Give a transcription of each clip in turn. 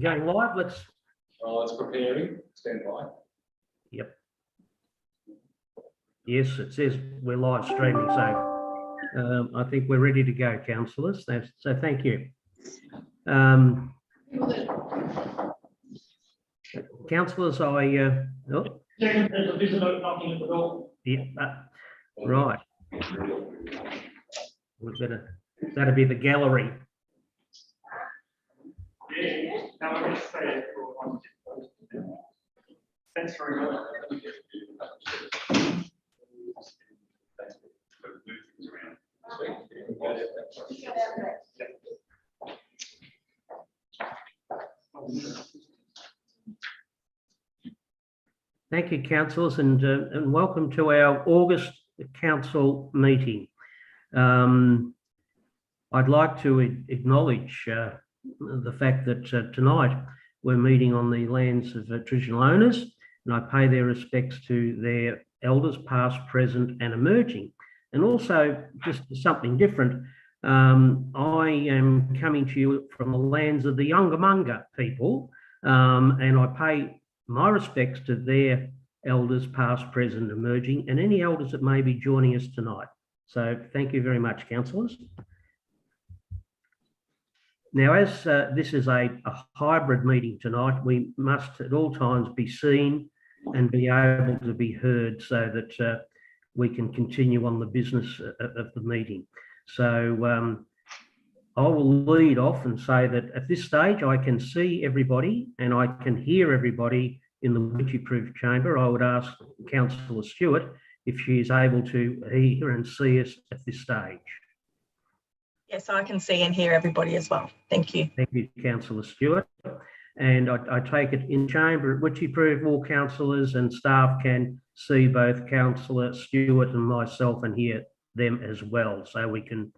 Going live, let's. Oh, it's preparing. Stand by. Yep. Yes, it says we're live streaming, so I think we're ready to go, councillors. So thank you. Councillors, oh, Second, there's a visitor knocking at the door. yeah, right. We've got that'll be the gallery. Yeah, now I'm going to stay for one. Thanks very much. Thank you, councillors, and welcome to our August council meeting. I'd like to acknowledge the fact that tonight we're meeting on the lands of traditional owners, and I pay their respects to their elders, past, present, and emerging. And also, just something different, I am coming to you from the lands of the Yungamunga people, and I pay my respects to their elders, past, present, emerging, and any elders that may be joining us tonight. So thank you very much, councillors. Now, as this is a hybrid meeting tonight, we must at all times be seen and be able to be heard so that we can continue on the business of the meeting. So I will lead off and say that at this stage, I can see everybody and I can hear everybody in the witchy-proof chamber. I would ask Councillor Stewart if she is able to hear and see us at this stage. Yes, I can see and hear everybody as well. Thank you. Thank you, Councillor Stewart. And I take it in chamber at witchy-proof, all councillors and staff can see both Councillor Stewart and myself and hear them as well, so we can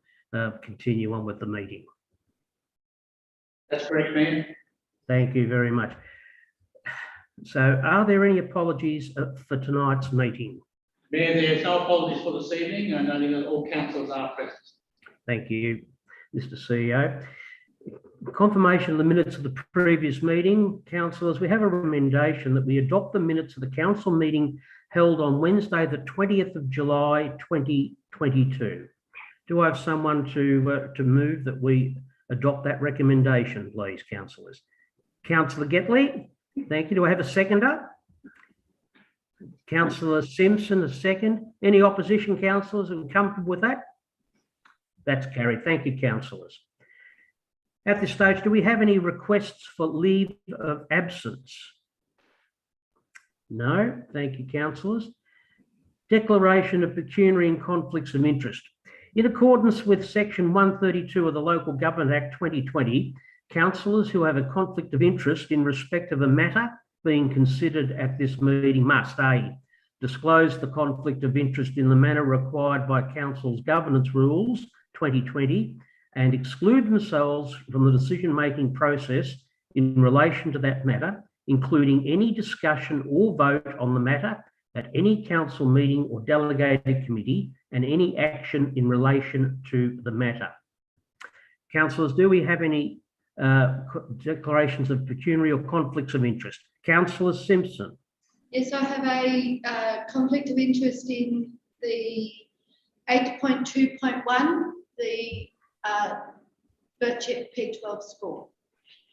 continue on with the meeting. That's correct, Mayor. Thank you very much. So are there any apologies for tonight's meeting? Mayor, there's no apologies for this evening, and noting that all councillors are present. Thank you, Mr. CEO. Confirmation of the minutes of the previous meeting. Councillors, we have a recommendation that we adopt the minutes of the council meeting held on Wednesday, the 20th of July, 2022. Do I have someone to move that we adopt that recommendation, please, councillors? Councillor Getley, thank you. Do I have a seconder? Councillor Simpson, a second. Any opposition, councillors? Are we comfortable with that? That's carried. Thank you, councillors. At this stage, do we have any requests for leave of absence? No. Thank you, councillors. Declaration of pecuniary and conflicts of interest. In accordance with section 132 of the Local Government Act 2020, councillors who have a conflict of interest in respect of a matter being considered at this meeting must A, disclose the conflict of interest in the manner required by Council's governance rules 2020 and exclude themselves from the decision-making process in relation to that matter, including any discussion or vote on the matter at any council meeting or delegated committee and any action in relation to the matter. Councillors, do we have any declarations of pecuniary or conflicts of interest? Councillor Simpson. Yes, I have a conflict of interest in the 8.2.1, the Birchip P12 score.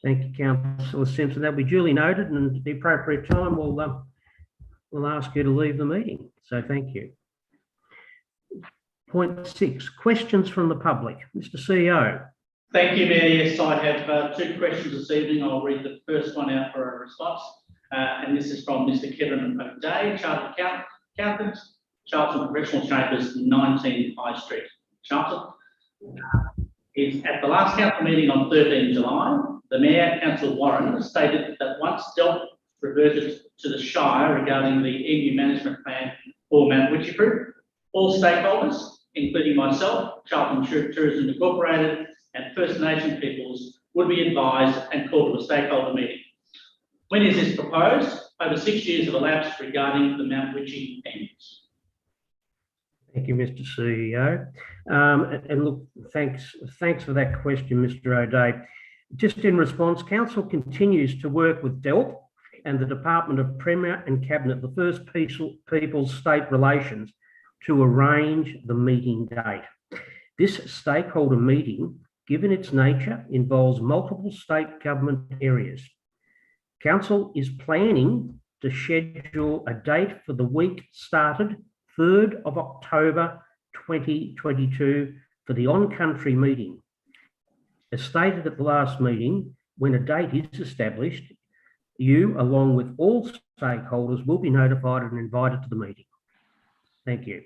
Thank you, Councillor Simpson. That will be duly noted, and at the appropriate time, we'll ask you to leave the meeting. So thank you. Point 6, questions from the public. Mr. CEO. Thank you, Mayor. Yes, I have two questions this evening. I'll read the first one out for a response. And this is from Mr. Kevin O'Day, Chartered Accountant, Charlton Professional Chambers, 19 High Street, Charlton. At the last council meeting on 13 July, the Mayor, Councillor Warren, stated that once Delp reverted to the Shire regarding the EU management plan for Mount Witchy-proof, all stakeholders, including myself, Charlton Tourism Incorporated, and First Nation peoples would be advised and called to a stakeholder meeting. When is this proposed? Over 6 years have elapsed regarding the Mount Witchy ends. Thank you, Mr. CEO. And look, thanks for that question, Mr. O'Day. Just in response, Council continues to work with DELP and the Department of Premier and Cabinet, the First Peoples State Relations, to arrange the meeting date. This stakeholder meeting, given its nature, involves multiple state government areas. Council is planning to schedule a date for the week started 3rd of October 2022 for the on-country meeting. As stated at the last meeting, when a date is established, you, along with all stakeholders, will be notified and invited to the meeting. Thank you.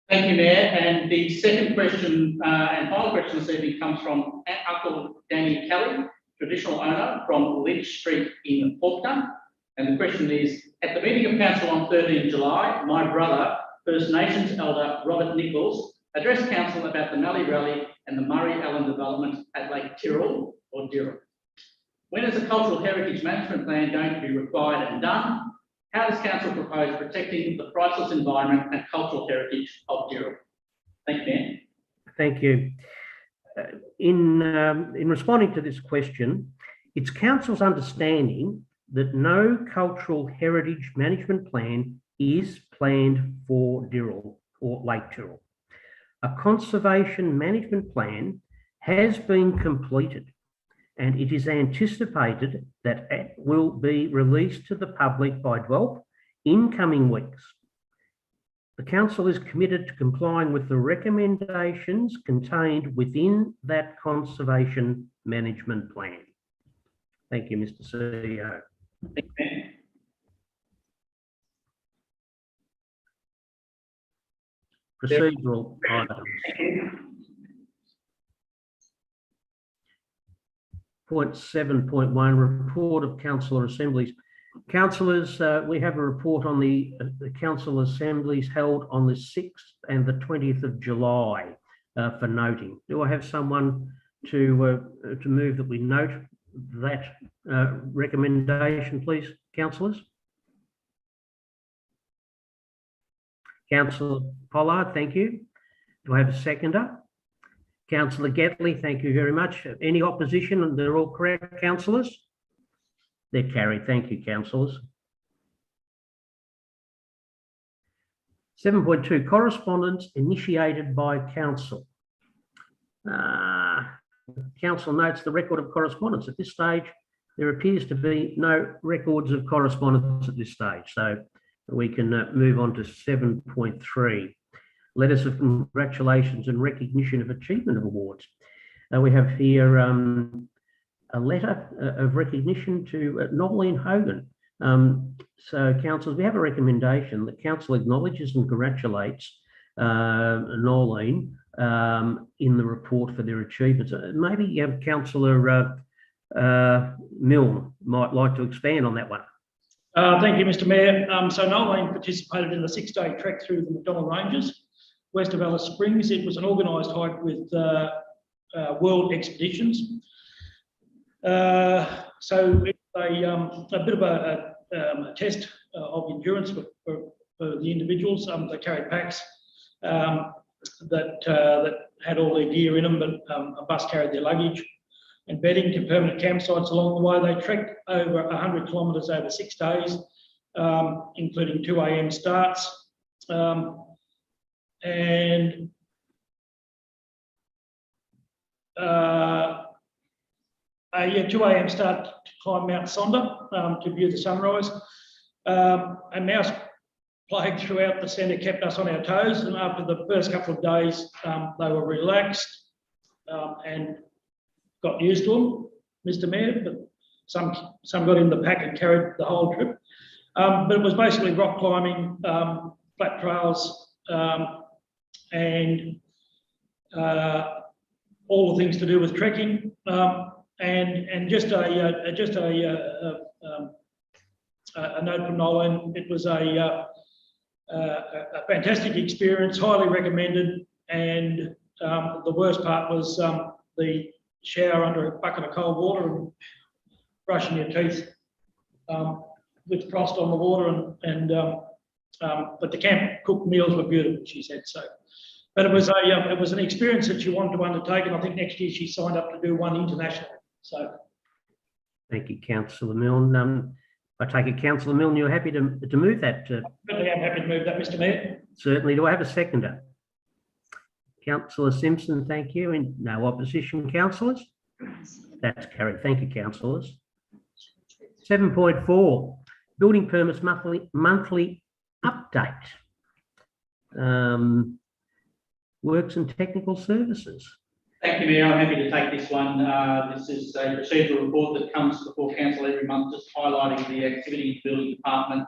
Thank you, Mayor. And the second question and final question this evening comes from Uncle Danny Kelly, traditional owner from Lynch Street in Faulkner. And the question is, at the meeting of Council on 13 July, my brother, First Nations elder Robert Nichols, addressed Council about the Mallee Rally and the Murray Allen development at Lake Tyrrell or Dirrell. When is a cultural heritage management plan going to be required and done? How does Council propose protecting the priceless environment and cultural heritage of Dirrell? Thank you, Mayor. Thank you. In responding to this question, it's Council's understanding that no cultural heritage management plan is planned for Dirrell or Lake Tyrrell. A conservation management plan has been completed, and it is anticipated that it will be released to the public by DELP in coming weeks. The Council is committed to complying with the recommendations contained within that conservation management plan. Thank you, Mr. CEO. Thank you, Mayor. Procedural items. Point 7.1, report of councillor assemblies. Councillors, we have a report on the council assemblies held on the 6th and the 20th of July for noting. Do I have someone to move that we note that recommendation, please, councillors? Councillor Pollard, thank you. Do I have a seconder? Councillor Gatley, thank you very much. Any opposition? And they're all correct, councillors? They're carried. Thank you, councillors. 7.2, correspondence initiated by council. Council notes the record of correspondence. At this stage, there appears to be no records of correspondence at this stage. So we can move on to 7.3. Letters of congratulations and recognition of achievement of awards. We have here a letter of recognition to Nolene Hogan. So councillors, we have a recommendation that council acknowledges and congratulates Nolene in the report for their achievements. Maybe councillor Milne might like to expand on that one. Thank you, Mr. Mayor. So Nolene participated in the 6-day trek through the McDonnell Ranges, west of Alice Springs. It was an organised hike with World Expeditions. So it's a bit of a test of endurance for the individuals. They carried packs that had all their gear in them, but a bus carried their luggage and bedding to permanent campsites along the way. They trekked over 100 kilometres over 6 days, including 2 a.m. starts. And 2 a.m. start to climb Mount Sonder to view the sunrise. And mouse plague throughout the centre kept us on our toes. And after the first couple of days, they were relaxed and got used to them, Mr. Mayor. But some got in the pack and carried the whole trip. But it was basically rock climbing, flat trails, and all the things to do with trekking, and just a note from Nolan. It was a fantastic experience, highly recommended. And the worst part was the shower under a bucket of cold water and brushing your teeth with frost on the water, but the camp cooked meals were beautiful, she said. So But it was an experience that she wanted to undertake, and I think next year she signed up to do one internationally. So Thank you, councillor Milne. I take it, councillor Milne, you're happy to move that? certainly I'm happy to move that, Mr. Mayor. Certainly. Do I have a seconder? Councillor Simpson, thank you. And no opposition, councillors? That's carried. Thank you, councillors. 7.4, building permits monthly update. Works and technical services. Thank you, Mayor. I'm happy to take this one. This is a procedural report that comes before council every month, just highlighting the activity in the building department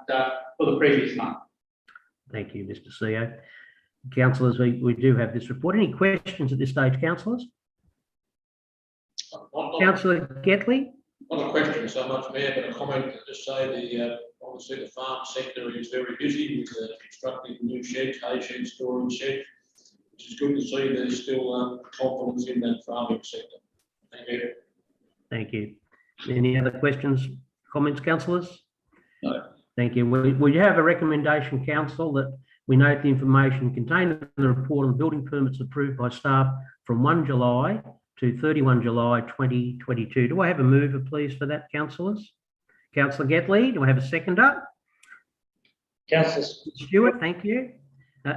for the previous month. Thank you, Mr. CEO. Councillors, we do have this report. Any questions at this stage, councillors? Councillor Getley? Not a question so much, Mayor, but a comment to just say obviously the farm sector is very busy with constructing new sheds, hay sheds, storage sheds, which is good to see there's still confidence in that farming sector. Thank you. Thank you. Any other questions, comments, councillors? No. Thank you. We have a recommendation, council, that we note the information contained in the report on building permits approved by staff from 1 July to 31 July 2022. Do I have a mover, please, for that, councillors? Councillor Getley, do I have a seconder? Councillor Stewart, thank you.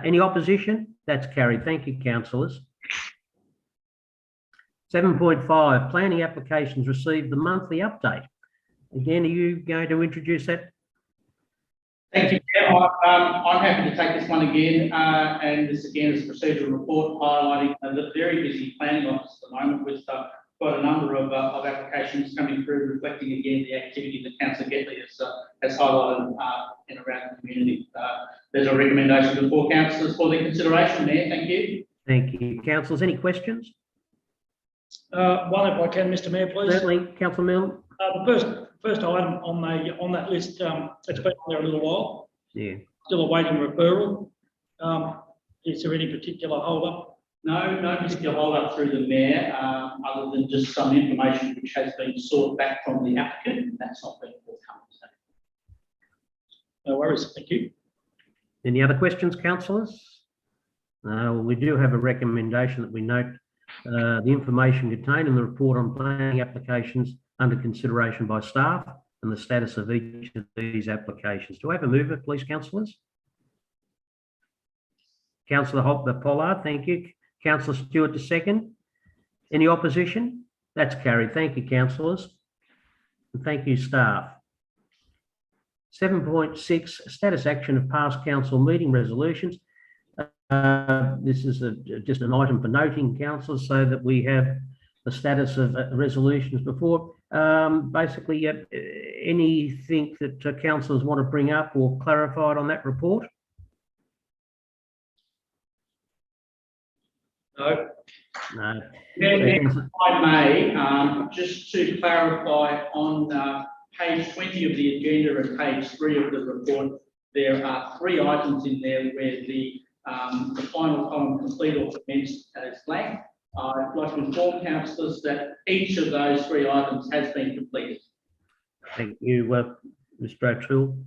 Any opposition? That's carried. Thank you, councillors. 7.5, planning applications received the monthly update. Again, are you going to introduce that? Thank you, Chair. I'm happy to take this one again, and this again is a procedural report highlighting the very busy planning office at the moment with quite a number of applications coming through, reflecting again the activity that Councillor Getley has highlighted in around the community. There's a recommendation before councillors for their consideration, Mayor. Thank you. Thank you, councillors. Any questions? One, if I can, Mr. Mayor, please. Certainly, councillor Milne. The first item on that list, it's been there a little while. Yeah. Still awaiting referral. Is there any particular hold up? No particular hold up through the Mayor, other than just some information which has been sought back from the applicant, and that's not been forthcoming. No worries. Thank you. Any other questions, councillors? We do have a recommendation that we note the information contained in the report on planning applications under consideration by staff and the status of each of these applications. Do I have a mover, please, councillors? Councillor Pollard, thank you. Councillor Stewart to second. Any opposition? That's carried. Thank you, councillors. And thank you, staff. 7.6, status action of past council meeting resolutions. This is just an item for noting, councillors, so that we have the status of resolutions before. Basically, anything that councillors want to bring up or clarified on that report? No. No. If I may, just to clarify on page 20 of the agenda and page 3 of the report, there are 3 items in there where the final column complete or commenced as blank. I'd like to inform councillors that each of those 3 items has been completed. Thank you, Mr. O'Toole.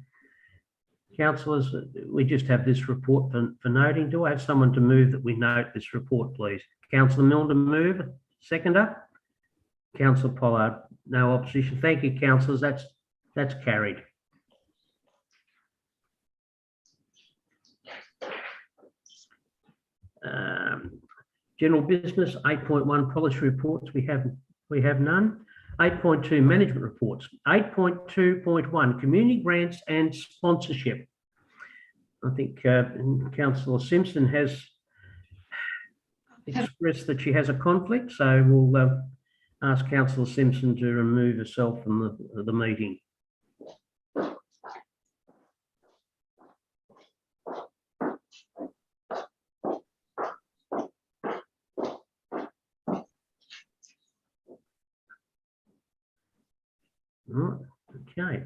Councillors, we just have this report for noting. Do I have someone to move that we note this report, please? Councillor Milne to move. Seconder? Councillor Pollard. No opposition. Thank you, councillors. That's carried. General business, 8.1 policy reports. We have none. 8.2 management reports. 8.2.1 community grants and sponsorship. I think Councillor Simpson has expressed that she has a conflict, so we'll ask Councillor Simpson to remove herself from the meeting. Okay.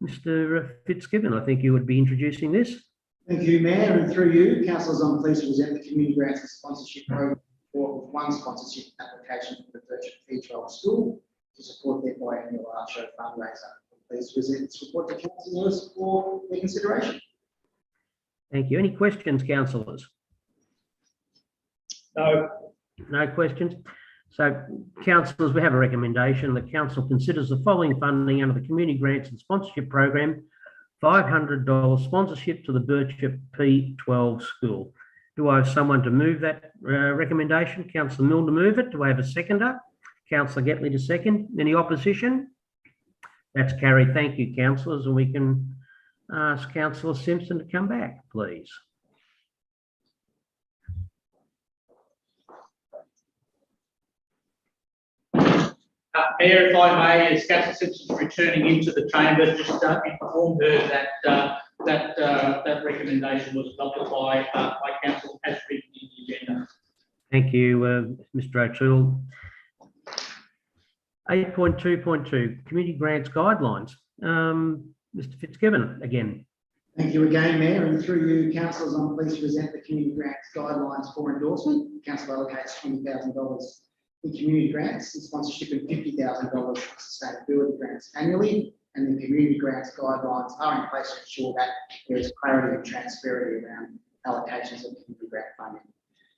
Mr. Fitzgibbon, I think you would be introducing this. Thank you, Mayor, and through you, councillors, I'm pleased to present the Community Grants and Sponsorship Program report with 1 sponsorship application for the P12 school to support their biannual art show fundraiser. I'm pleased to present this report to councillors for their consideration. Thank you. Any questions, councillors? No. No questions? So, councillors, we have a recommendation. The council considers the following funding under the Community Grants and Sponsorship Program: $500 sponsorship to the Birchip P12 school. Do I have someone to move that recommendation? Councillor Milne to move it. Do I have a seconder? Councillor Gatley to second. Any opposition? That's carried. Thank you, councillors. And we can ask Councillor Simpson to come back, please. Mayor, if I may, as Councillor Simpson's returning into the chamber, just inform her that recommendation was adopted by council as written in the agenda. Thank you, Mr. O'Toole. 8.2.2, Community Grants Guidelines. Mr. Fitzgibbon again. Thank you again, Mayor, and through you, councillors, I'm pleased to present the Community Grants Guidelines for endorsement. Council allocates $20,000 in community grants and sponsorship and $50,000 for sustainability grants annually, and the Community Grants Guidelines are in place to ensure that there is clarity and transparency around allocations of community grant funding.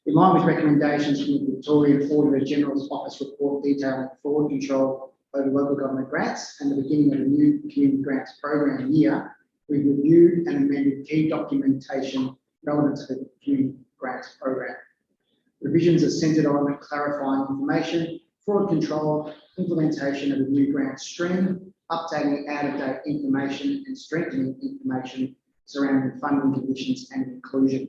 In line with recommendations from the Victorian Auditor General's Office report detailing fraud control over local government grants and the beginning of the new community grants program year, we've reviewed and amended key documentation relevant to the community grants program. Revisions are centred on clarifying information, fraud control, implementation of a new grant stream, updating out-of-date information and strengthening information surrounding funding conditions and inclusion.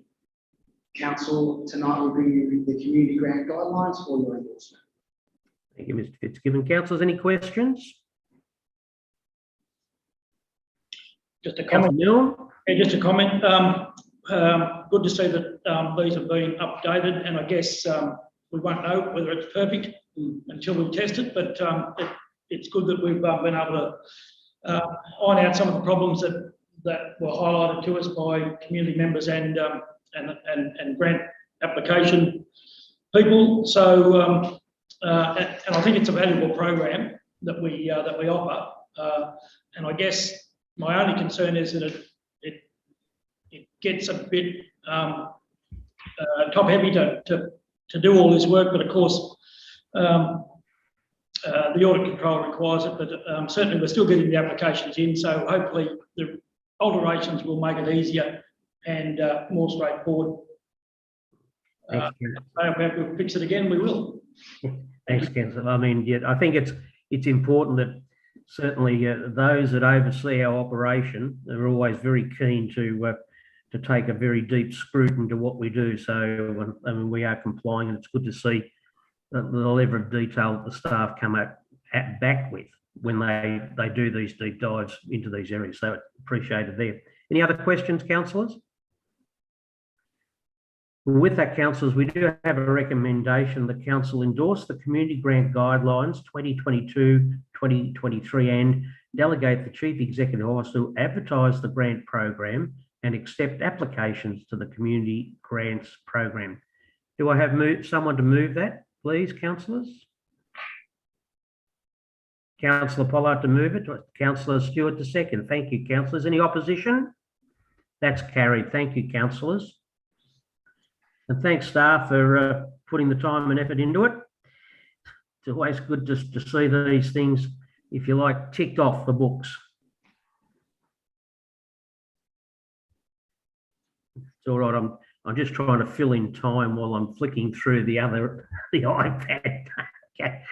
Council, tonight will bring you the community grant guidelines for your endorsement. Thank you, Mr. Fitzgibbon. Councillors, any questions? Just a comment. Milne? Yeah, just a comment. Good to see that these have been updated, and I guess we won't know whether it's perfect until we test it, but it's good that we've been able to iron out some of the problems that were highlighted to us by community members and grant application people. So, and I think it's a valuable program that we offer. And I guess my only concern is that it gets a bit top heavy to do all this work, but of course the audit control requires it. But certainly we're still getting the applications in, so hopefully the alterations will make it easier and more straightforward. Thanks, If we have to fix it again, we will. Thanks, Councillor. I mean, yeah, I think it's important that certainly those that oversee our operation are always very keen to take a very deep scrutiny to what we do. So I mean, we are complying, and it's good to see the level of detail that the staff come back with when they do these deep dives into these areas. So it's appreciated there. Any other questions, councillors? With that, councillors, we do have a recommendation that council endorse the Community Grant Guidelines 2022-2023 and delegate the Chief Executive Officer to advertise the grant program and accept applications to the Community Grants Program. Do I have someone to move that, please, councillors? Councillor Pollard to move it. Councillor Stewart to second. Thank you, councillors. Any opposition? That's carried. Thank you, councillors. And thanks, staff, for putting the time and effort into it. It's always good to see these things, if you like, ticked off the books. It's all right. I'm just trying to fill in time while I'm flicking through the iPad. Okay.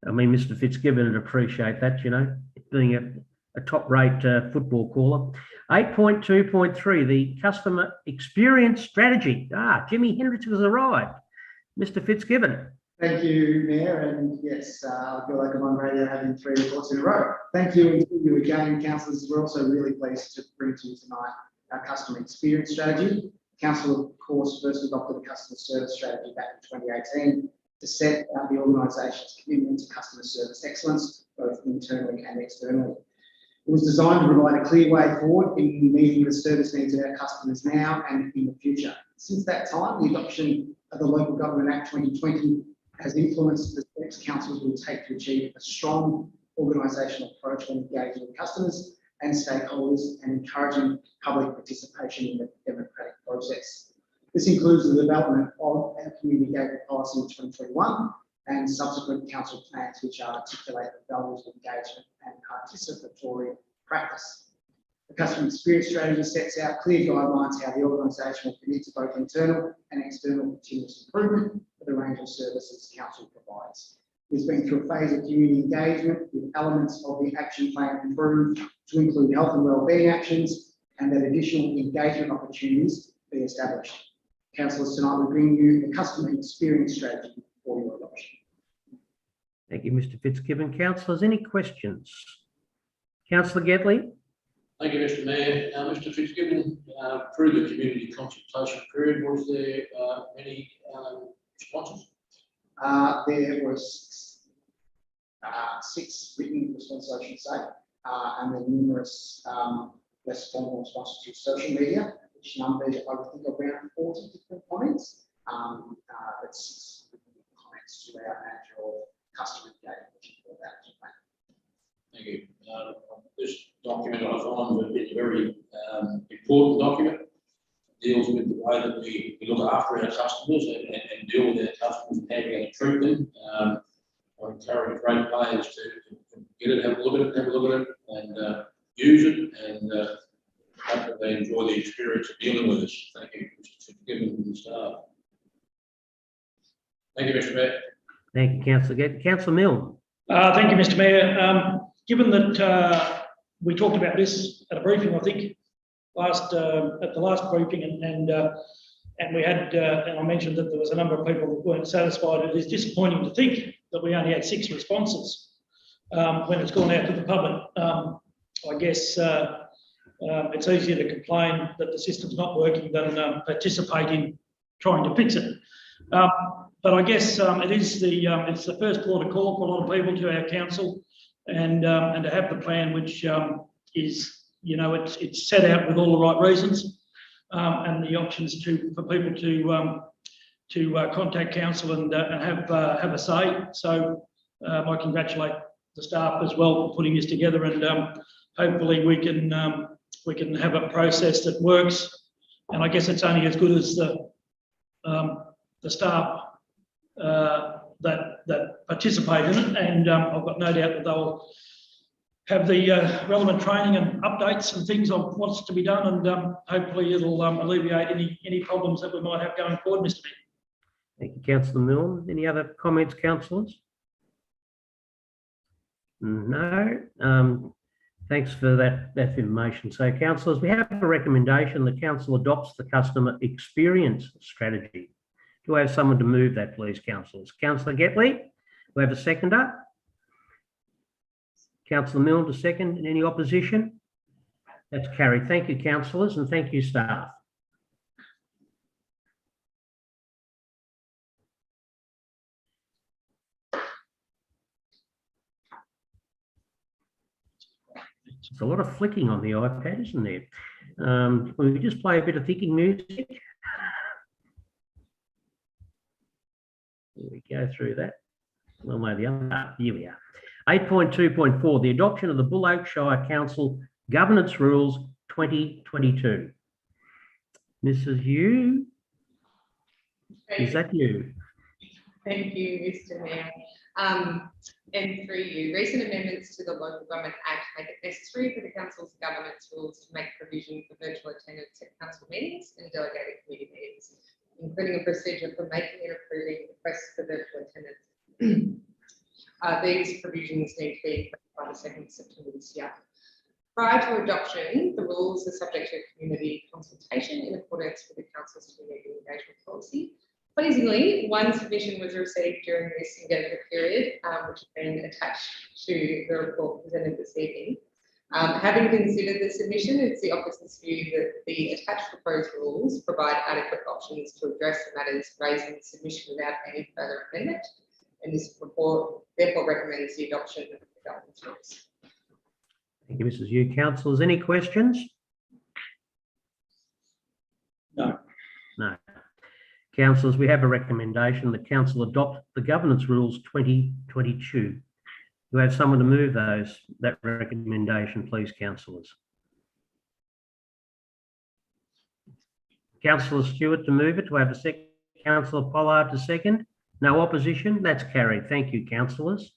I mean, Mr. Fitzgibbon would appreciate that, you know, being a top-rate football caller. 8.2.3, the customer experience strategy. Jimmy Hendricks has arrived. Mr. Fitzgibbon. Thank you, Mayor, and yes, I feel like I'm on radio having 3 reports in a row. Thank you, and to you again, councillors. We're also really pleased to bring to you tonight our customer experience strategy. Council, of course, first adopted a customer service strategy back in 2018 to set out the organisation's commitment to customer service excellence, both internally and externally. It was designed to provide a clear way forward in meeting the service needs of our customers now and in the future. Since that time, the adoption of the Local Government Act 2020 has influenced the steps councils will take to achieve a strong organisational approach when engaging with customers and stakeholders and encouraging public participation in the democratic process. This includes the development of our community engagement policy in 2021 and subsequent council plans which articulate the values of engagement and participatory practice. The customer experience strategy sets out clear guidelines how the organisation will commit to both internal and external continuous improvement for the range of services council provides. It's been through a phase of community engagement with elements of the action plan improved to include health and wellbeing actions and that additional engagement opportunities be established. Councillors, tonight we bring you the customer experience strategy for your adoption. Thank you, Mr. Fitzgibbon. Councillors, any questions? Councillor Gedley? Thank you, Mr. Mayor. Mr. Fitzgibbon, through the community consultation period, was there any responses? There was six written responses, I should say, and then numerous less formal responses through social media, which numbers, I would think, around 40 different comments. But 6 written comments to our manager or customer engagement, which is all that. Thank you. This document I find that it's a very important document. It deals with the way that we look after our customers and deal with our customers and how we're going to treat them. I encourage great players to get it, have a look at it, and use it, and hope that they enjoy the experience of dealing with us. Thank you, Mr. Fitzgibbon and the staff. Thank you, Mr. Mayor. Thank you, Councillor Gedley. Councillor Milne? Thank you, Mr. Mayor. Given that we talked about this at a briefing, I think, at the last briefing, and we had, and I mentioned that there was a number of people that weren't satisfied. It is disappointing to think that we only had 6 responses when it's gone out to the public. I guess it's easier to complain that the system's not working than participate in trying to fix it. But I guess it is it's the first port of call for a lot of people to our council, and to have the plan, which is, you know, it's set out with all the right reasons, and the options for people to contact council and have a say. So I congratulate the staff as well for putting this together, and hopefully we can have a process that works. And I guess it's only as good as the staff that participate in it, and I've got no doubt that they'll have the relevant training and updates and things on what's to be done, and hopefully it'll alleviate any problems that we might have going forward, Mr. Mayor. Thank you, Councillor Milne. Any other comments, councillors? No. Thanks for that information. So, councillors, we have a recommendation. The council adopts the customer experience strategy. Do I have someone to move that, please, councillors? Councillor Gedley, do I have a seconder? Councillor Milne to second. And any opposition? That's carried. Thank you, councillors, and thank you, staff. There's a lot of flicking on the iPad, isn't there? Will we just play a bit of thinking music? Here we go through that. One way or the other. Here we are. 8.2.4, the adoption of the Buloke Shire Council Governance Rules 2022. Mrs. Yu, is that you? Thank you, Mr. Mayor. And through you, recent amendments to the Local Government Act make it necessary for the Council's governance rules to make provision for virtual attendance at council meetings and delegated committee meetings, including a procedure for making and approving requests for virtual attendance. These provisions need to be by the 2nd of September this year. Prior to adoption, the rules are subject to community consultation in accordance with the Council's community engagement policy. Pleasingly, one submission was received during this engagement period, which has been attached to the report presented this evening. Having considered the submission, it's the office's view that the attached proposed rules provide adequate options to address the matters raised in the submission without any further amendment, and this report therefore recommends the adoption of the governance rules. Thank you, Mrs. Yu. Councillors, any questions? No. No. Councillors, we have a recommendation that council adopt the governance rules 2022. Do we have someone to move that recommendation, please, councillors? Councillor Stewart to move it. Do I have a second? Councillor Pollard to second. No opposition? That's carried. Thank you, councillors.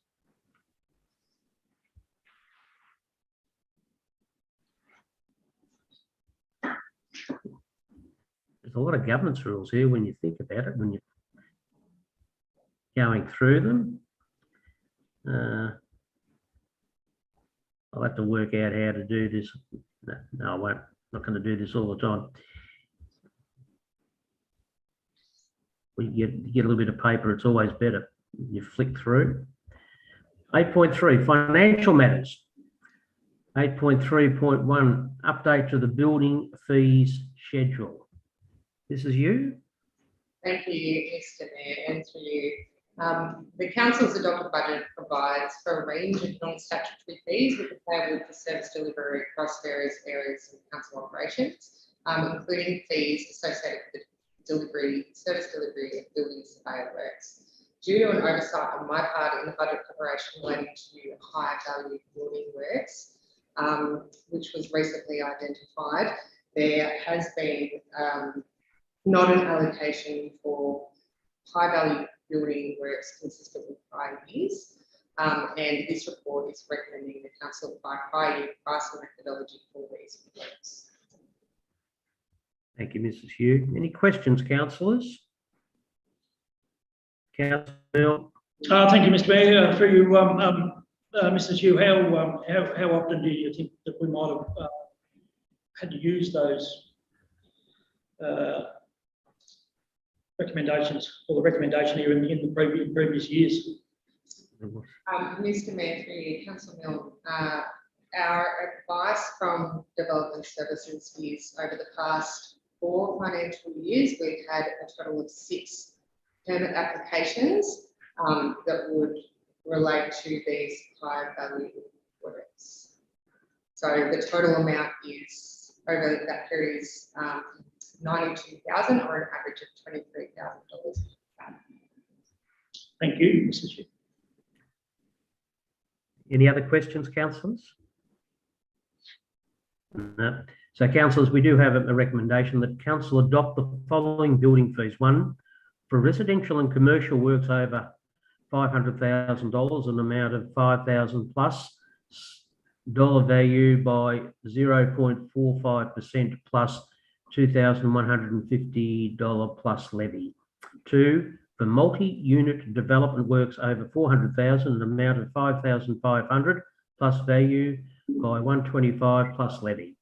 There's a lot of governance rules here when you think about it, when you're going through them. I'll have to work out how to do this. No, I won't. I'm not going to do this all the time. When you get a little bit of paper, it's always better. You flick through. 8.3, financial matters. 8.3.1, update to the building fees schedule. This is you. Thank you, Mr. Mayor, and through you. The council's adopted budget provides for a range of non-statutory fees which are payable for service delivery across various areas of council operations, including fees associated with the service delivery of building surveyor works. Due to an oversight on my part in the budget preparation relating to high value building works, which was recently identified, there has been not an allocation for high value building works consistent with prior years. And this report is recommending the council apply prior year pricing methodology for these works. Thank you, Mrs. Hugh. Any questions, councillors? Councillor. Thank you, Mr. Mayor. Through you, Mrs. Hugh, how often do you think that we might have had to use those recommendations, or the recommendation here in the previous years? Mr. Mayor, through you, Councillor Milne, our advice from Development Services is over the past 4 financial years, we've had a total of 6 permit applications that would relate to these high value works. So the total amount is over that period is 92,000 or an average of $23,000. Thank you, Mrs. Hugh. Any other questions, councillors? No. So, councillors, we do have a recommendation that council adopt the following building fees. 1, for residential and commercial works over $500,000, an amount of $5,000 plus dollar value by 0.45% plus $2,150 plus levy. 2, for multi-unit development works over 400,000, an amount of 5,500 plus value by 125 plus levy.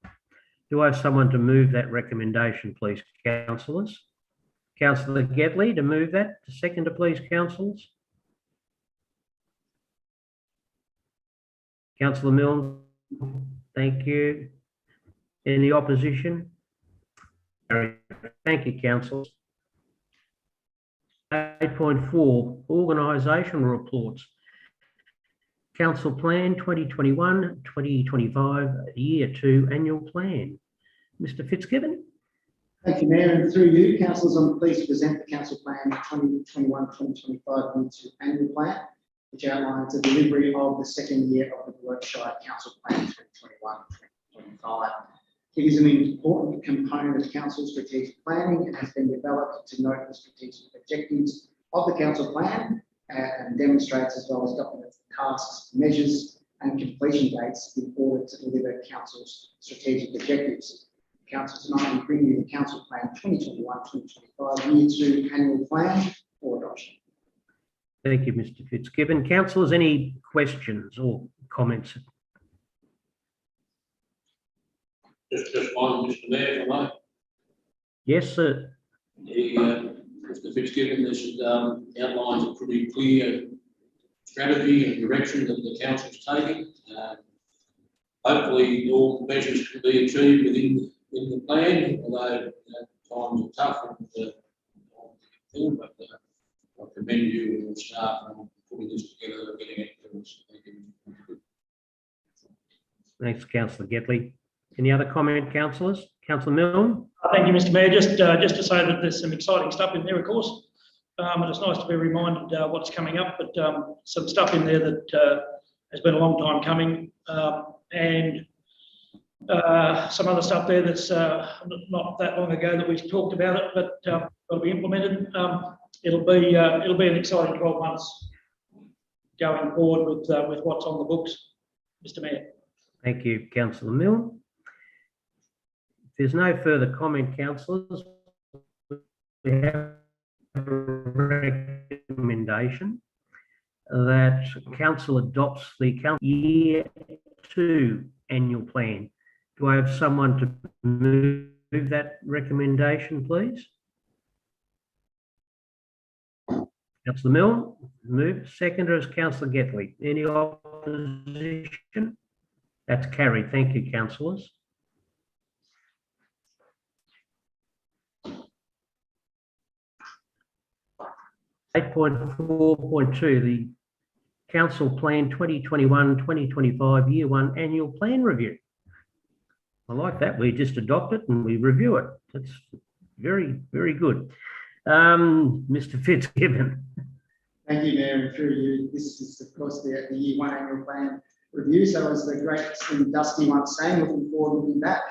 Do I have someone to move that recommendation, please, councillors? Councillor Gedley to move that. To second, please, councillors. Councillor Milne, thank you. Any opposition? Thank you, councillors. 8.4, organisational reports. Council Plan 2021-2025, Year 2 Annual Plan. Mr. Fitzgibbon. Thank you, Mayor, and through you, councillors, I'm pleased to present the Council Plan 2021-2025 Year 2 Annual Plan, which outlines the delivery of the second year of the Buloke Shire Council Plan 2021-2025. It is an important component of council strategic planning and has been developed to note the strategic objectives of the council plan and demonstrates, as well as documents, tasks, measures and completion dates in order to deliver council's strategic objectives. Council tonight will bring you the Council Plan 2021-2025 Year 2 Annual Plan for adoption. Thank you, Mr. Fitzgibbon. Councillors, any questions or comments? Just one, Mr. Mayor, if I may. Yes, sir. Mr. Fitzgibbon, this outlines a pretty clear strategy and direction that the council is taking. Hopefully, all measures can be achieved within the plan, although times are tough but I commend you and your staff on putting this together and getting it to us. Thank you. Thanks, Councillor Gedley. Any other comment, councillors? Councillor Milne. Thank you, Mr. Mayor. Just to say that there's some exciting stuff in there, of course, and it's nice to be reminded what's coming up. But some stuff in there that has been a long time coming, and some other stuff there that's not that long ago that we talked about it, but got to be implemented. It'll be an exciting 12 months going forward with what's on the books, Mr. Mayor. Thank you, Councillor Milne. If there's no further comment, councillors, we have a recommendation that council adopts the year 2 annual plan. Do I have someone to move that recommendation, please? Councillor Milne, move. Seconder is Councillor Getley. Any opposition? That's carried. Thank you, councillors. Eight point 4.2, the Council Plan 2021-2025 Year 1 Annual Plan Review. I like that. We just adopt it and we review it. That's very, very good. Mr. Fitzgibbon. Thank you, Mayor, and through you. This is, of course, the Year 1 Annual Plan Review. So as the great and Dusty once saying, looking forward, looking back.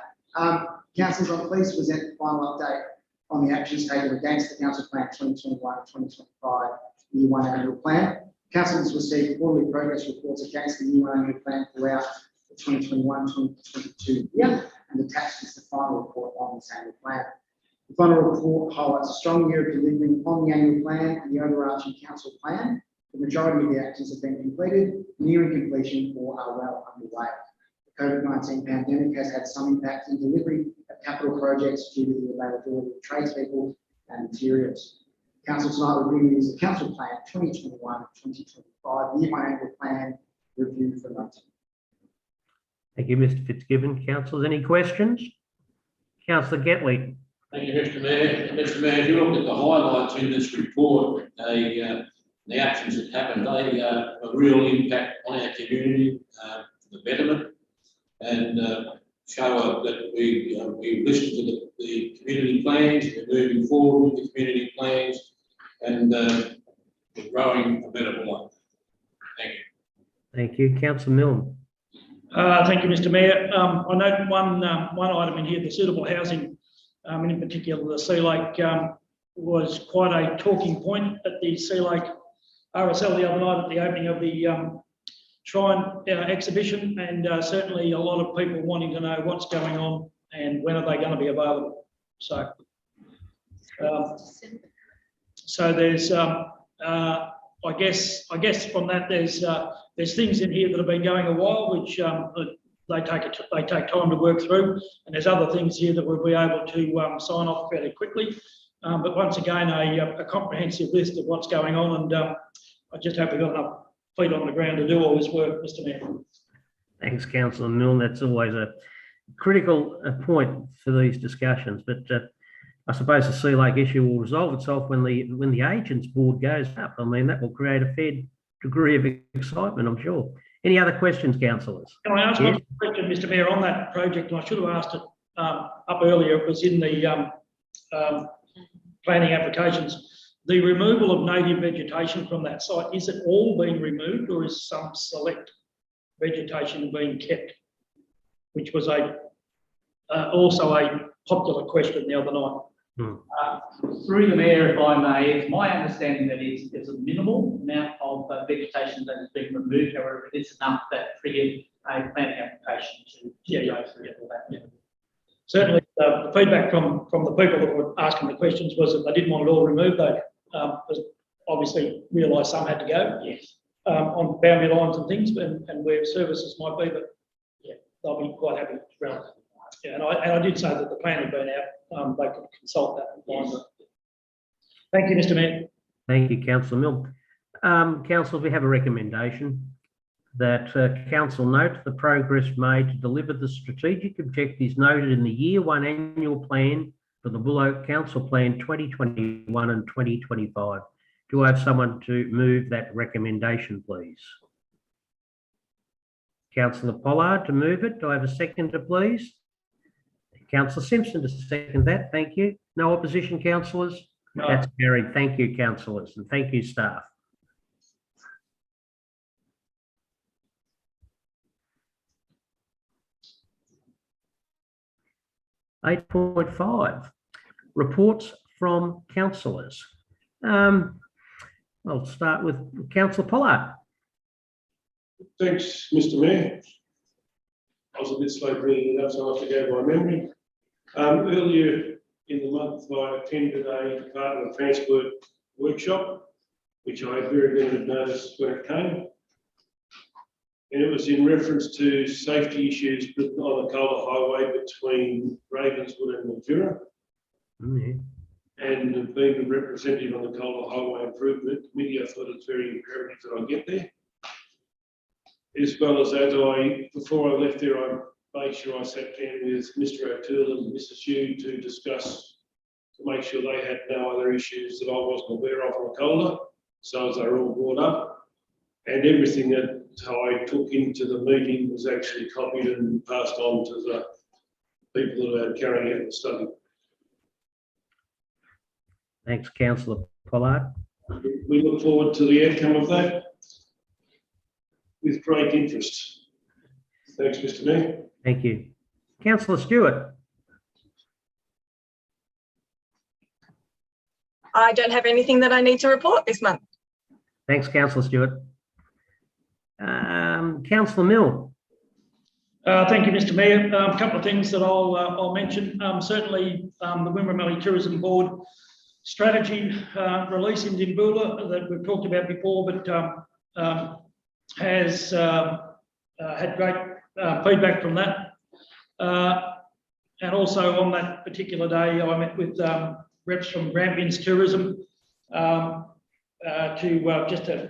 Councillors, I'm pleased to present the final update on the actions taken against the Council Plan 2021-2025 Year 1 Annual Plan. Councillors received quarterly progress reports against the Year 1 Annual Plan throughout the 2021-2022 year, and attached is the final report on this annual plan. The final report highlights a strong year of delivering on the annual plan and the overarching council plan. The majority of the actions have been completed, nearing completion, or are well underway. The COVID-19 pandemic has had some impact in delivery of capital projects due to the availability of tradespeople and materials. Council tonight will bring you the Council Plan 2021-2025 Year 1 Annual Plan Review for noting. Thank you, Mr. Fitzgibbon. Councillors, any questions? Councillor Getley. Thank you, Mr. Mayor. Mr. Mayor, if you look at the highlights in this report, the actions that happened, they have a real impact on our community, the betterment, and show that we listen to the community plans, we're moving forward with the community plans, and we're growing a better Buloke. Thank you. Thank you. Councillor Milne. Thank you, Mr. Mayor. I note one item in here, the suitable housing, and in particular the Sea Lake, was quite a talking point at the Sea Lake RSL the other night at the opening of the Shrine exhibition, and certainly a lot of people wanting to know what's going on and when are they going to be available. So, there's, I guess from that there's things in here that have been going a while, which they take time to work through, and there's other things here that we'll be able to sign off fairly quickly. But once again, a comprehensive list of what's going on, and I just hope we've got enough feet on the ground to do all this work, Mr. Mayor. Thanks, Councillor Milne. That's always a critical point for these discussions. But I suppose the Sea Lake issue will resolve itself when the agents board goes up. I mean, that will create a fair degree of excitement, I'm sure. Any other questions, councillors? Can I ask one question, Mr. Mayor, on that project? And I should have asked it up earlier. It was in the planning applications. The removal of native vegetation from that site, is it all being removed, or is some select vegetation being kept? Which was also a popular question the other night. Through the Mayor, if I may, it's my understanding that there's a minimal amount of vegetation that is being removed. However, it is enough that triggered a planning application to go through all that. Yeah. Certainly, the feedback from the people that were asking the questions was that they didn't want it all removed. They obviously realised some had to go. Yes. On boundary lines and things, and where services might be, but yeah, they'll be quite happy around it. Yeah, and I did say that the plan had been out. They could consult that and find it. Thank you, Mr. Mayor. Thank you, Councillor Milne. Council, we have a recommendation that Council note the progress made to deliver the strategic objectives noted in the Year 1 Annual Plan for the Buloke Council Plan 2021 and 2025. Do I have someone to move that recommendation, please? Councillor Pollard to move it. Do I have a seconder, please? Councillor Simpson to second that. Thank you. No opposition, councillors? No. That's carried. Thank you, councillors, and thank you, staff. 8.5, reports from councillors. I'll start with Councillor Pollard. Thanks, Mr. Mayor. I was a bit slow bringing it up, so I have to go by memory. Earlier in the month, I attended a Department of Transport workshop, which I had very limited notice when it came. And it was in reference to safety issues on the Cola Highway between Ravenswood and Mildura. Mm-hmm. And being the representative on the Cola Highway Improvement Committee, I thought it's very imperative that I get there. As well as before I left there, I made sure I sat down with Mr. O'Toole and Mrs. Hugh to discuss, to make sure they had no other issues that I wasn't aware of on Cola, so as they were all brought up. And everything that I took into the meeting was actually copied and passed on to the people that are carrying out the study. Thanks, Councillor Pollard. We look forward to the outcome of that with great interest. Thanks, Mr. Mayor. Thank you. Councillor Stewart. I don't have anything that I need to report this month. Thanks, Councillor Stewart. Councillor Mill. Thank you, Mr. Mayor. A couple of things that I'll mention. Certainly, the Wimmera Valley Tourism Board strategy release in Dimboola that we've talked about before, but has had great feedback from that. And also on that particular day, I met with reps from Grampians Tourism to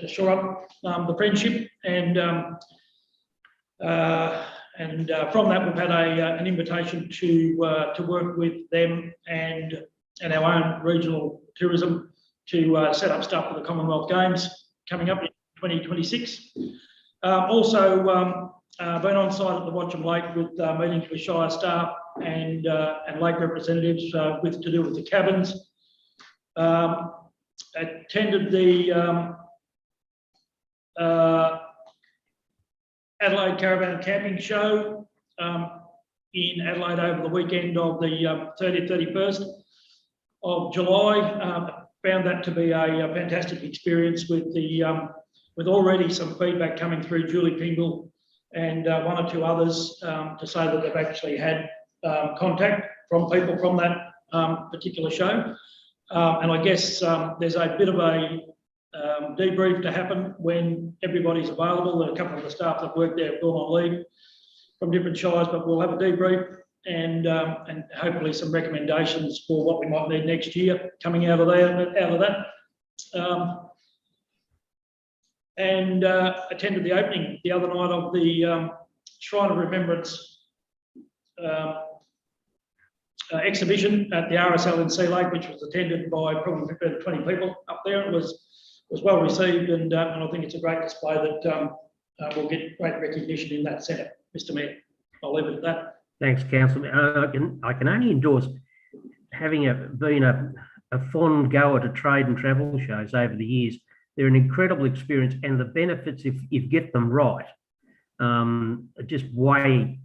shore up the friendship, and from that we've had an invitation to work with them and our own regional tourism to set up stuff for the Commonwealth Games coming up in 2026. Also been on site at the Watcham Lake with meetings with Shire staff and lake representatives to do with the cabins. Attended the Adelaide Caravan Camping Show in Adelaide over the weekend of the 30th, 31st of July. Found that to be a fantastic experience with already some feedback coming through Julie Pingle and one or two others to say that they've actually had contact from people from that particular show. And I guess there's a bit of a debrief to happen when everybody's available. A couple of the staff that work there have gone on leave from different shires, but we'll have a debrief and hopefully some recommendations for what we might need next year coming out of that. Attended the opening the other night of the Shrine of Remembrance exhibition at the RSL in Sea Lake, which was attended by probably 15 to 20 people up there. It was well received, and I think it's a great display that will get great recognition in that centre. Mr. Mayor, I'll leave it at that. Thanks, Councillor. I can only endorse having been a fond goer to trade and travel shows over the years. They're an incredible experience, and the benefits, if you get them right, just way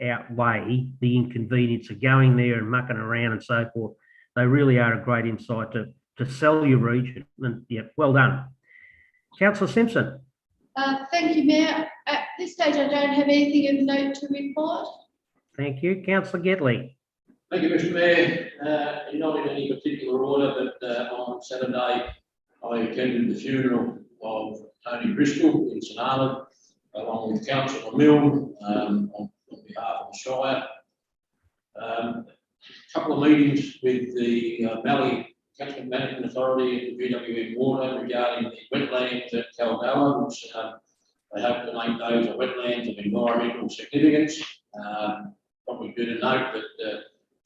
outweigh the inconvenience of going there and mucking around and so forth. They really are a great insight to sell your region. And yeah, well done. Councillor Simpson. Thank you, Mayor. At this stage, I don't have anything of note to report. Thank you. Councillor Getley. Thank you, Mr. Mayor. Not in any particular order, but on Saturday, I attended the funeral of Tony Bristol in St Arnold, along with Councillor Milne on behalf of the Shire. A couple of meetings with the Valley Catchment Management Authority and the GWM Water regarding the wetlands at Calgoa, which they hope to make those a wetlands of environmental significance. Probably good to note that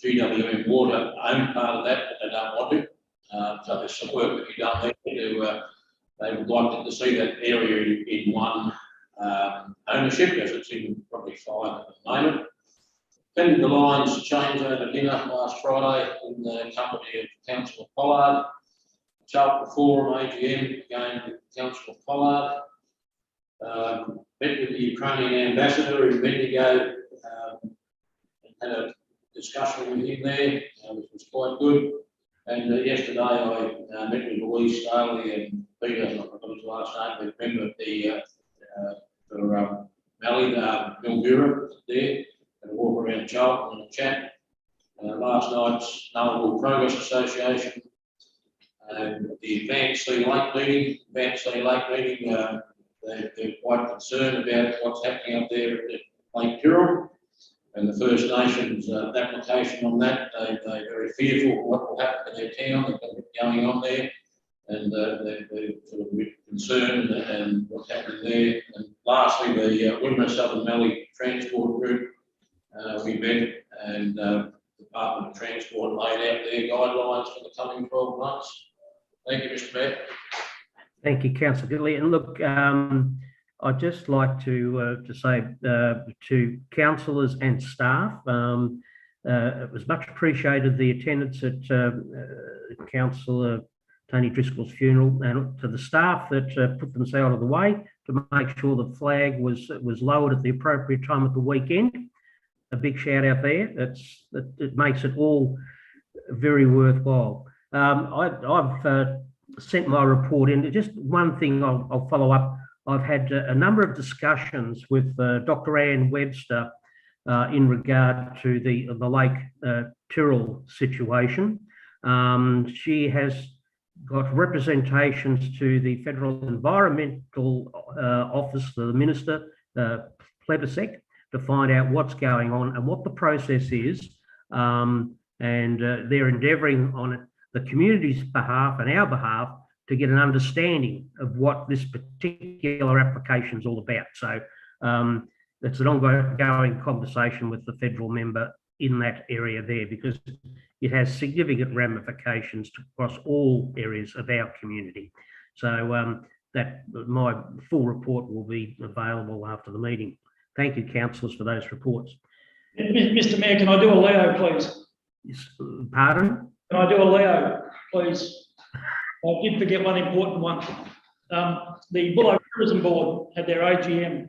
GWM Water own part of that, but they don't want it. So there's some work to be done there. They would like to see that area in one ownership, as it's in probably 5 at the moment. Attended the Lions changeover dinner last Friday in the company of Councillor Pollard. Charlton Forum AGM again with Councillor Pollard. Met with the Ukrainian ambassador in Bendigo and had a discussion with him there, which was quite good. And yesterday I met with Louise Staley and Peter, I forgot his last name, but member of the for Valley, Mildura there, and a walk around Charlton and a chat. Last night's Nullarbor Progress Association and the Advanced Sea Lake meeting. They're quite concerned about what's happening up there at Lake Tyrrell and the First Nations application on that. They're very fearful of what will happen to their town. They've got what's going on there, and they're sort of a bit concerned and what's happening there. And lastly, the Wimmera Southern Valley Transport Group, we met and Department of Transport laid out their guidelines for the coming 12 months. Thank you, Mr. Mayor. Thank you, Councillor Gidley. And look, I'd just like to say to councillors and staff, it was much appreciated the attendance at Councillor Tony Driscoll's funeral, and to the staff that put themselves out of the way to make sure the flag was lowered at the appropriate time at the weekend. A big shout out there. It makes it all very worthwhile. I've sent my report in. Just one thing I'll follow up. I've had a number of discussions with Dr. Anne Webster in regard to the Lake Tyrrell situation. She has got representations to the Federal Environmental Office, the Minister, Plebisek, to find out what's going on and what the process is. And they're endeavouring on the community's behalf and our behalf to get an understanding of what this particular application is all about. So it's an ongoing conversation with the federal member in that area there, because it has significant ramifications across all areas of our community. So that my full report will be available after the meeting. Thank you, councillors, for those reports. Mr. Mayor, can I do a Leo, please? Yes, pardon? Can I do a Leo, please? I did forget one important one. The Buloke Tourism Board had their AGM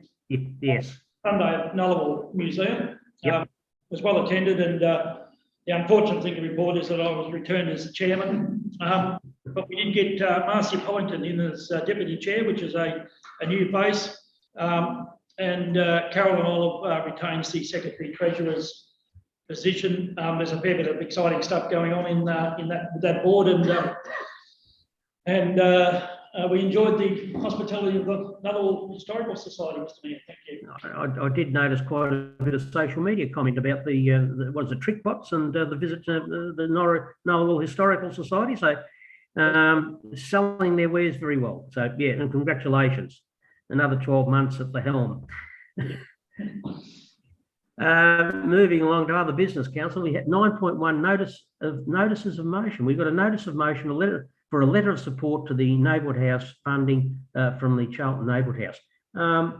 Yes. Sunday at Nullarbor Museum. Yep. Was well attended, and the unfortunate thing to report is that I was returned as chairman. But we did get Marcia Pollington in as deputy chair, which is a new face. And Carolyn Olive retains the secretary treasurer's position. There's a fair bit of exciting stuff going on in that board, and we enjoyed the hospitality of the Nullarbor Historical Society, Mr. Mayor. Thank you. I did notice quite a bit of social media comment about the trick pots and the visit to the Nullarbor Historical Society. So selling their wares very well. So yeah, and congratulations. Another 12 months at the helm. Moving along to other business, council, we had 9.1 notices of motion. We've got a notice of motion, a letter of support to the Neighbourhood House funding from the Charlton Neighbourhood House. I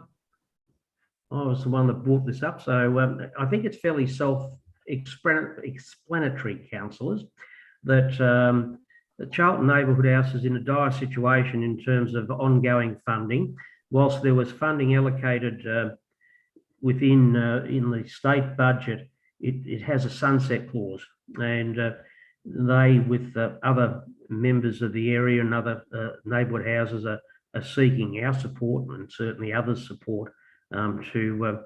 was the one that brought this up, so I think it's fairly self-explanatory, councillors, that the Charlton Neighbourhood House is in a dire situation in terms of ongoing funding. Whilst there was funding allocated within in the state budget, it has a sunset clause, and they, with other members of the area and other neighbourhood houses, are seeking our support and certainly others' support to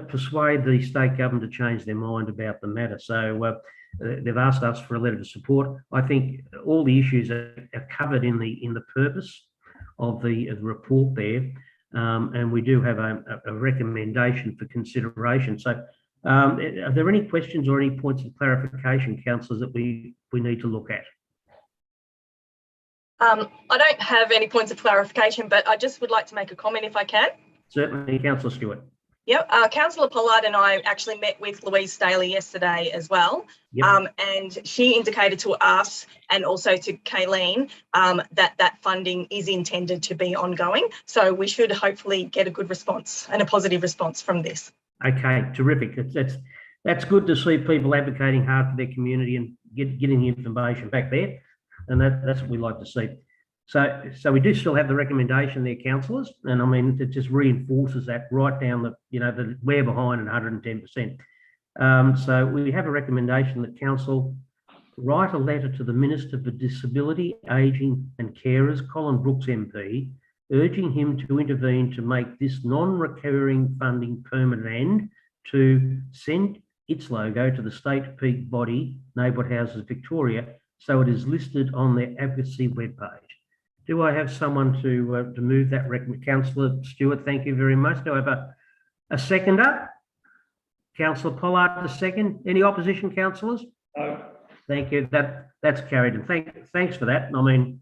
persuade the state government to change their mind about the matter. So they've asked us for a letter of support. I think all the issues are covered in the purpose of the report there, and we do have a recommendation for consideration. So are there any questions or any points of clarification, councillors, that we need to look at? I don't have any points of clarification, but I just would like to make a comment if I can. Certainly, Councillor Stewart. Yep, Councillor Pollard and I actually met with Louise Staley yesterday as well. Yep. And she indicated to us and also to Kayleen that funding is intended to be ongoing. So we should hopefully get a good response and a positive response from this. Okay, terrific. That's good to see people advocating hard for their community and getting the information back there. And that's what we like to see. So we do still have the recommendation there, councillors, and I mean it just reinforces that right down the we're behind at 110%. So we have a recommendation that council write a letter to the Minister for Disability, Ageing and Carers, Colin Brooks MP, urging him to intervene to make this non-recurring funding permanent and to send its logo to the state peak body, Neighbourhood Houses Victoria, so it is listed on their advocacy webpage. Do I have someone to move that recommendation? Councillor Stewart, thank you very much. Do I have a seconder? Councillor Pollard, a second. Any opposition, councillors? No. Thank you. That's carried. And thanks for that. I mean,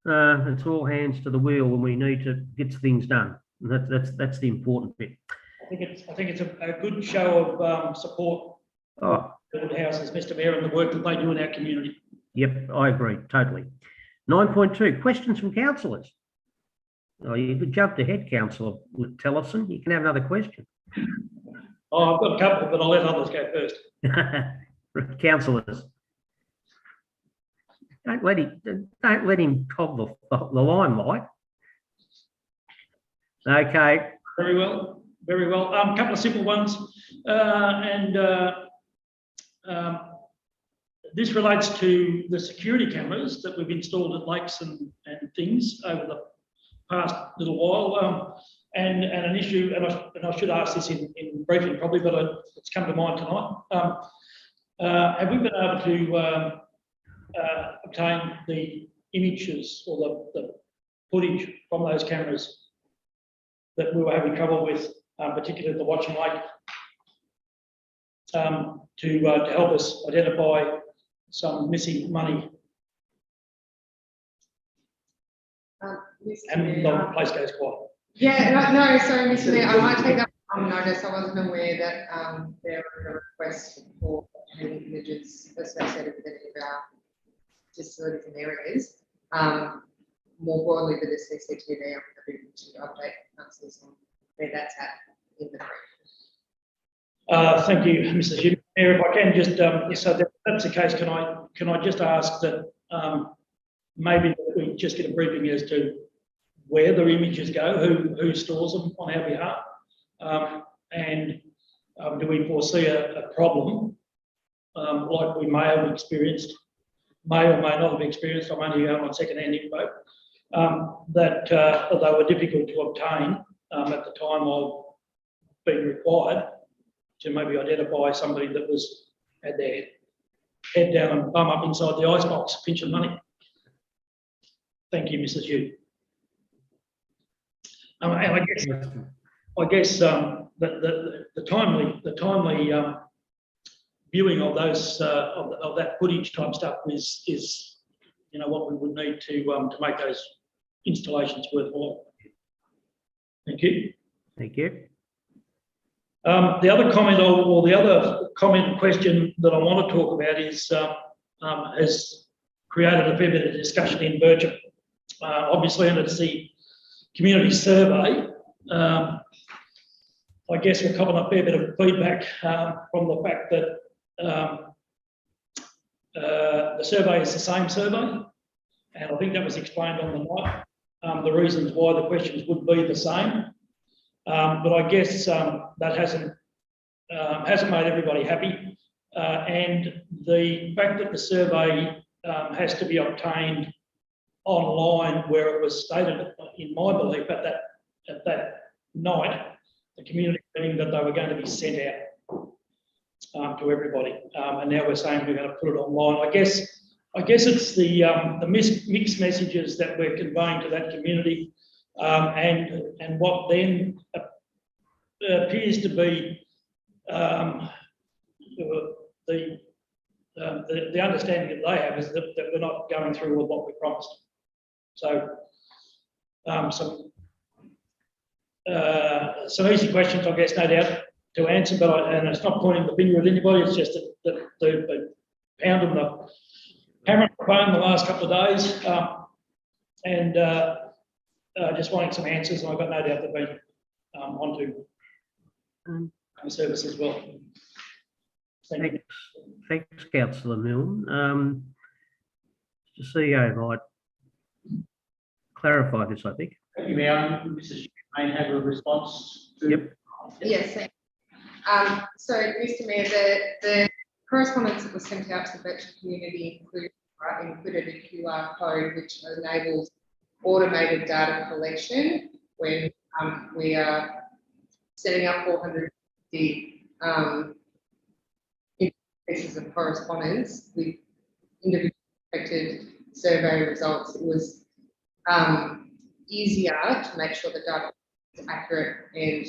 it's all hands to the wheel when we need to get things done. And that's the important bit. I think it's a good show of support for the houses, Mr. Mayor, and the work that they do in our community. Yep, I agree totally. 9.2, questions from councillors. Oh, you jumped ahead, Councillor Tellison. You can have another question. Oh, I've got a couple, but I'll let others go first. Councillors. Don't let him cog the limelight. Okay. Very well, very well. A couple of simple ones, this relates to the security cameras that we've installed at lakes and things over the past little while, and an issue, and I should ask this in briefing probably, but it's come to mind tonight. Have we been able to obtain the images or the footage from those cameras that we were having trouble with, particularly at the Watching Lake, to help us identify some missing money? And the place goes quiet. Yeah, no, sorry, Mr. Mayor, I might take that on notice. I wasn't aware that there was a request for any images associated with any of our disabilities and areas. More broadly with the CCTV, I'm happy to update councillors on where that's at in the brief. Thank you, Mr. Chair. If I can just, so if that's the case, can I just ask that maybe we just get a briefing as to where the images go, who stores them on our behalf, and do we foresee a problem like we may have experienced, may or may not have experienced, I'm only going on second-hand info, that they were difficult to obtain at the time of being required to maybe identify somebody that had their head down and bum up inside the icebox pinching money. Thank you, Mrs. Hugh. And I guess the timely viewing of those of that footage type stuff is what we would need to make those installations worthwhile. Thank you. Thank you. The other comment or the other comment question that I want to talk about is has created a fair bit of discussion in Bircham. Obviously, and it's the community survey. I guess we're covering a fair bit of feedback from the fact that the survey is the same survey, and I think that was explained on the night. The reasons why the questions would be the same, but I guess that hasn't made everybody happy, and the fact that the survey has to be obtained online, where it was stated, in my belief, at that night, the community meeting, that they were going to be sent out to everybody, and now we're saying we're going to put it online. I guess it's the mixed messages that we're conveying to that community, and what then appears to be the understanding that they have is that we're not going through with what we promised. So some easy questions, I guess, no doubt, to answer, and it's not pointing the finger at anybody. It's just that they've pounded the hammer on the phone the last couple of days, and just wanting some answers. And I've got no doubt they've been onto the service as well. Thanks, Councillor Milne. The CEO might clarify this, I think. Thank you, Mayor. Mrs. may have a response to. Yep. Yes, thank So, Mr. Mayor, the correspondence that was sent out to the virtual community included a QR code which enables automated data collection when we are setting up 450 pieces of correspondence with individual affected survey results. It was easier to make sure the data is accurate and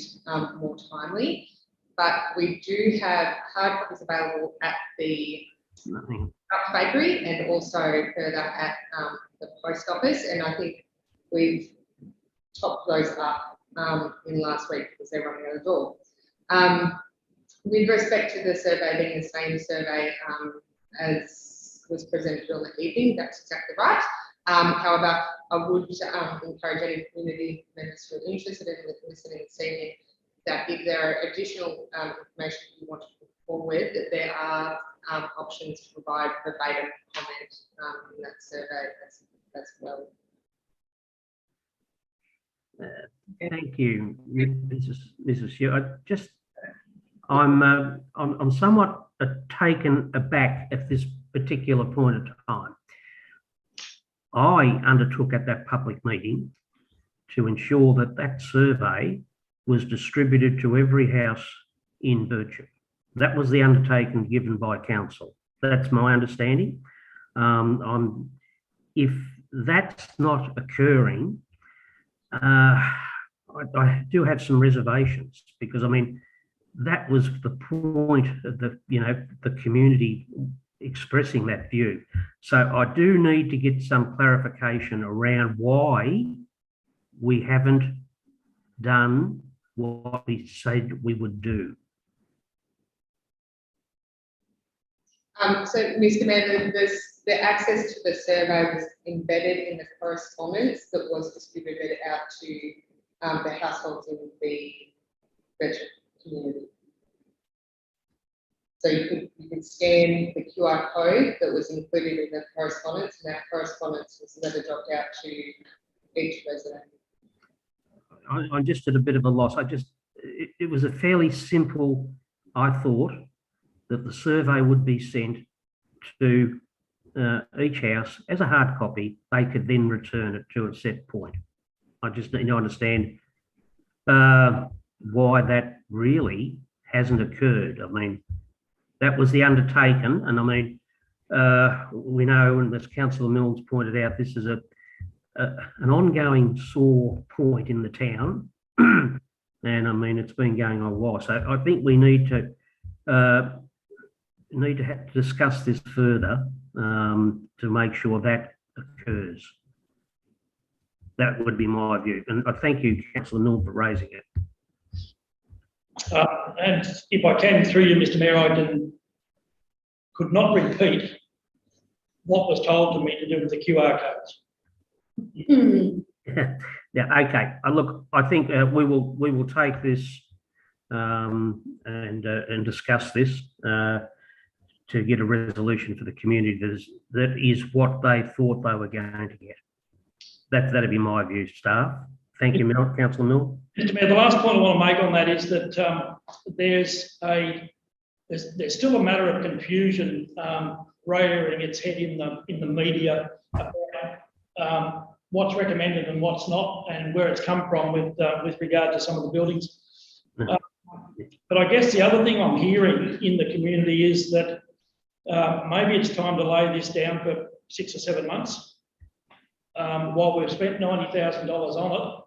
more timely. But we do have hard copies available at the bakery and also further at the post office. And I think we've topped those up in last week because they're running out of door. With respect to the survey being the same survey as was presented on the evening, that's exactly right. However, I would encourage any community members who are interested in listening this evening that if there are additional information you want to put forward, that there are options to provide verbatim comment in that survey as well. Thank you, Mrs. Hugh. I'm somewhat taken aback at this particular point of time. I undertook at that public meeting to ensure that that survey was distributed to every house in Birchip. That was the undertaking given by council. That's my understanding. If that's not occurring, I do have some reservations because, I mean, that was the point of the community expressing that view. So I do need to get some clarification around why we haven't done what we said we would do. So, Mr. Mayor, the access to the survey was embedded in the correspondence that was distributed out to the households in the virtual community. So you could scan the QR code that was included in the correspondence, and that correspondence was later dropped out to each resident. I'm just at a bit of a loss. It was a fairly simple, I thought, that the survey would be sent to each house as a hard copy. They could then return it to a set point. I just need to understand why that really hasn't occurred. I mean, that was the undertaken, and I mean, we know, and as Councillor Mills pointed out, this is an ongoing sore point in the town, and I mean, it's been going on a while. So I think we need to discuss this further to make sure that occurs. That would be my view, and I thank you, Councillor Mills, for raising it. And if I can, through you, Mr. Mayor, I could not repeat what was told to me to do with the QR codes. Yeah, okay. Look, I think we will take this and discuss this to get a resolution for the community that is what they thought they were going to get. That'd be my view, staff. Thank you, Councillor Mill. Mr. Mayor, the last point I want to make on that is that there's still a matter of confusion rearing its head in the media about what's recommended and what's not, and where it's come from with regard to some of the buildings. But I guess the other thing I'm hearing in the community is that maybe it's time to lay this down for 6 or 7 months. While we've spent $90,000 on it,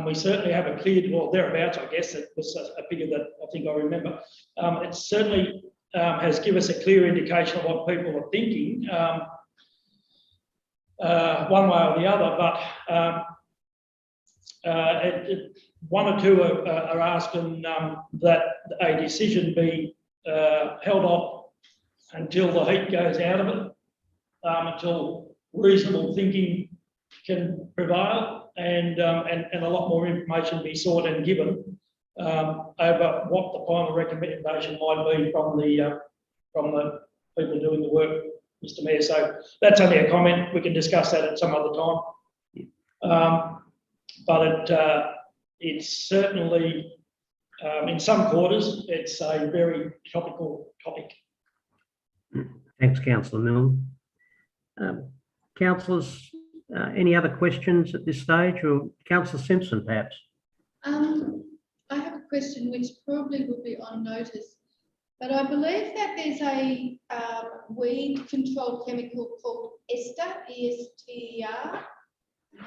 we certainly have a clear, or thereabouts, I guess, it was a figure that I think I remember. It certainly has given us a clear indication of what people are thinking, one way or the other, but one or two are asking that a decision be held off until the heat goes out of it, until reasonable thinking can prevail, and a lot more information be sought and given over what the final recommendation might be from the people doing the work, Mr. Mayor. So that's only a comment. We can discuss that at some other time. But it's certainly in some quarters, it's a very topical topic. Thanks, Councillor Milne. Councillors, any other questions at this stage, or Councillor Simpson, perhaps? I have a question which probably will be on notice, but I believe that there's a weed control chemical called Ester, E-S-T-E-R,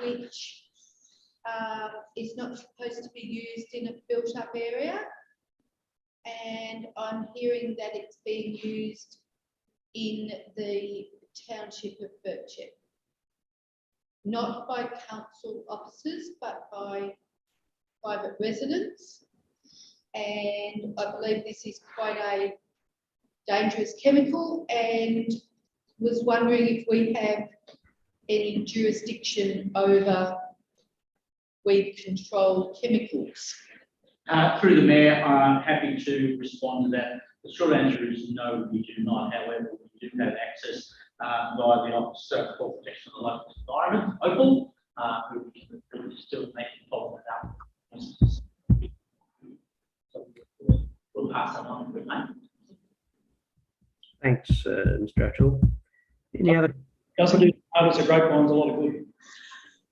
which is not supposed to be used in a built-up area. And I'm hearing that it's being used in the township of Birchip. Not by council officers, but by private residents. And I believe this is quite a dangerous chemical, and was wondering if we have any jurisdiction over weed control chemicals. Through the Mayor, I'm happy to respond to that. The short answer is no, we do not. However, we do have access via the Officer for Protection of the Local Environment, OPAL, who is still making follow up. So we'll pass that on to Mayor. Thanks, Mr. Atchell. Any other? Doesn't do tomatoes or grapevines a lot of good.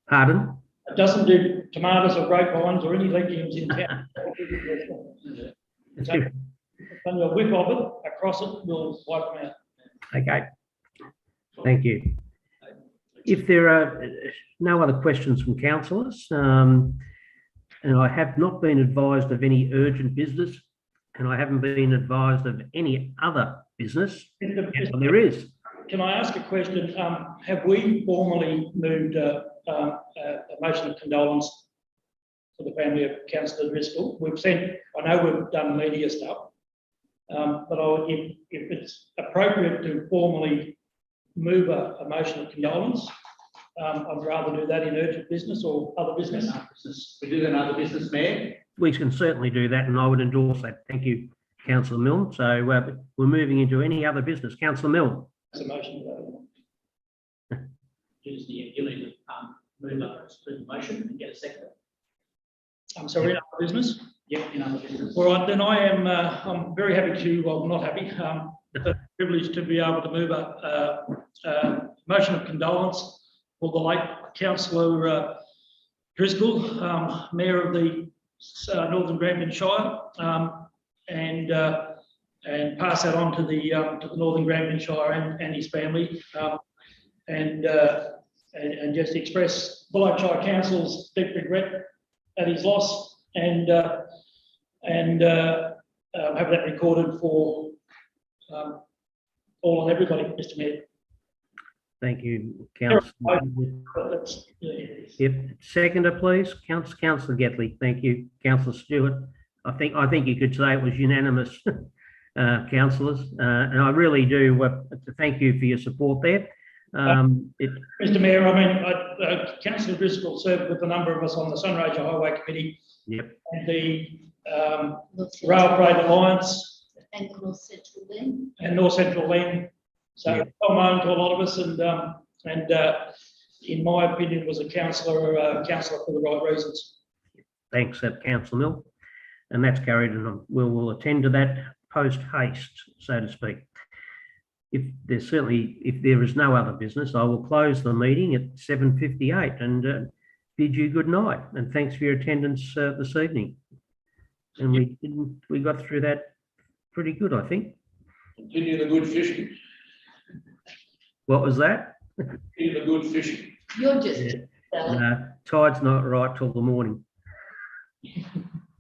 Pardon? It doesn't do tomatoes or grapevines or any legumes in town. When you whip of it across it, we'll wipe them out. Okay. Thank you. If there are no other questions from councillors, and I have not been advised of any urgent business, and I haven't been advised of any other business, well, there is. Can I ask a question? Have we formally moved a motion of condolence to the family of Councillor Driscoll? We've sent, I know we've done media stuff, but if it's appropriate to formally move a motion of condolence, I'd rather do that in urgent business or other business. We do another business, Mayor. We can certainly do that, and I would endorse that. Thank you, Councillor Milne. So we're moving into any other business. Councillor Milne. That's a motion. You need to move up the motion and get a second. I'm sorry, in other business? Yep, in other business. All right, then I am, I'm very happy to, well, not happy, but privileged to be able to move a motion of condolence for the late Councillor Driscoll, Mayor of the Northern Grampian Shire, and pass that on to the Northern Grampian Shire and his family, and just express Buloke Shire Council's deep regret at his loss, and have that recorded for all and everybody, Mr. Mayor. Thank you, Councillor. Yep. Seconder, please. Councillor Getley. Thank you, Councillor Stewart. I think you could say it was unanimous, councillors, and I really do thank you for your support there. Mr. Mayor, I mean, Councillor Driscoll served with a number of us on the Sunraysia Highway Committee. Yep. And the Rail Freight Alliance. And the North Central Lane. And North Central Lane. So Yep. well known to a lot of us, and in my opinion, was a councillor for the right reasons. Thanks, Councillor Mill. And that's carried, and we'll attend to that post haste, so to speak. If there is no other business, I will close the meeting at 7:58 and bid you good night. And thanks for your attendance this evening. And we got through that pretty good, I think. Continue the good fishing. What was that? Continue the good fishing. You're just Tide's not right till the morning.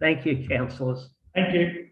Thank you, councillors. Thank you.